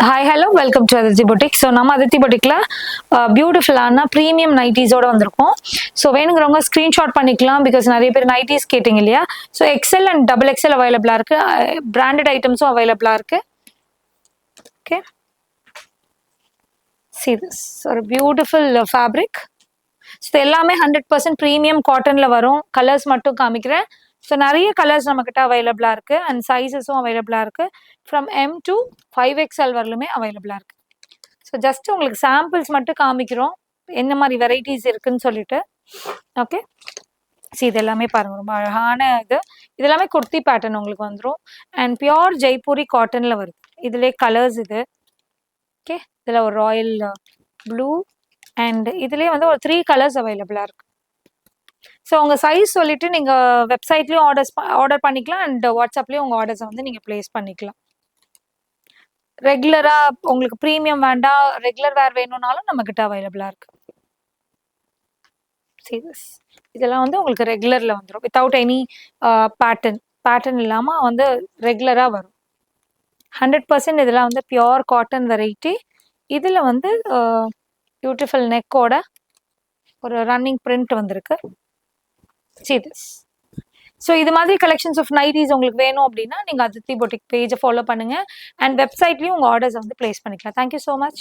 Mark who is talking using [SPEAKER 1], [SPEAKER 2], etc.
[SPEAKER 1] Hi hello welcome to Aditi boutique. So நம்ம அதித்தி பொட்டிக்ல பியூட்டிஃபுல்லான premium நைட்டிஸோட வந்திருக்கோம். ஸோ வேணுங்கிறவங்க ஸ்க்ரீன்ஷாட் பண்ணிக்கலாம். பிகாஸ் நிறைய பேர் நைட்டிஸ் கேட்டிங்க இல்லையா. So XL and double XL அவைலபிளாக இருக்கு. பிராண்டட் ஐட்டம்ஸும் அவைலபிளாக இருக்கு. ஓகே, see this ஒரு பியூட்டிஃபுல் ஃபேப்ரிக். ஸோ எல்லாமே 100% ப்ரீமியம் காட்டனில் வரும். கலர்ஸ் மட்டும் காமிக்கிறேன். ஸோ நிறைய கலர்ஸ் நம்மக்கிட்ட அவைலபிளாக இருக்குது அண்ட் சைஸஸும் அவைலபிளாக இருக்குது. ஃப்ரம் M to 5XL வரலுமே அவைலபிளாக இருக்குது. ஸோ ஜஸ்ட் உங்களுக்கு சாம்பிள்ஸ் மட்டும் காமிக்கிறோம் என்ன மாதிரி வெரைட்டிஸ் இருக்குன்னு சொல்லிட்டு. ஓகே, ஸோ இது எல்லாமே பாருங்கள், ரொம்ப அழகான இது எல்லாமே குர்த்தி பேட்டர்ன் உங்களுக்கு வந்துடும். அண்ட் பியோர் ஜெய்ப்பூரி காட்டனில் வருது. இதிலே கலர்ஸ் இது. ஓகே, இதில் ஒரு ராயல் ப்ளூ அண்ட் இதுலேயே வந்து ஒரு 3 கலர்ஸ் அவைலபிளாக இருக்குது. ஸோ உங்கள் சைஸ் சொல்லிவிட்டு நீங்கள் வெப்சைட்லேயும் ஆர்டர் பண்ணிக்கலாம் அண்ட் வாட்ஸ்அப்லேயும் உங்கள் ஆர்டர்ஸை வந்து நீங்கள் ப்ளேஸ் பண்ணிக்கலாம். ரெகுலராக உங்களுக்கு ப்ரீமியம் வேண்டாம், ரெகுலர் வேர் வேணும்னாலும் நம்மக்கிட்ட அவைலபிளாக இருக்குது. சீரியஸ் இதெல்லாம் வந்து உங்களுக்கு ரெகுலரில் வந்துடும். வித்தவுட் எனி பேட்டர்ன் இல்லாமல் வந்து ரெகுலராக வரும். 100% இதெல்லாம் வந்து பியோர் காட்டன் வெரைட்டி. இதில் வந்து பியூட்டிஃபுல் நெக்கோட ஒரு ரன்னிங் பிரிண்ட் வந்திருக்கு. சீரியஸ் ஸோ இது மாதிரி கலெக்ஷன்ஸ் ஆஃப் நைட்டிஸ் உங்களுக்கு வேணும் அப்படின்னா நீங்கள் அதித்தி பொட்டிக் பேஜை ஃபாலோ பண்ணுங்கள் அண்ட் வெப்சைட்லேயும் உங்கள் ஆர்டர்ஸை வந்து ப்ளேஸ் பண்ணிக்கலாம். Thank you so much.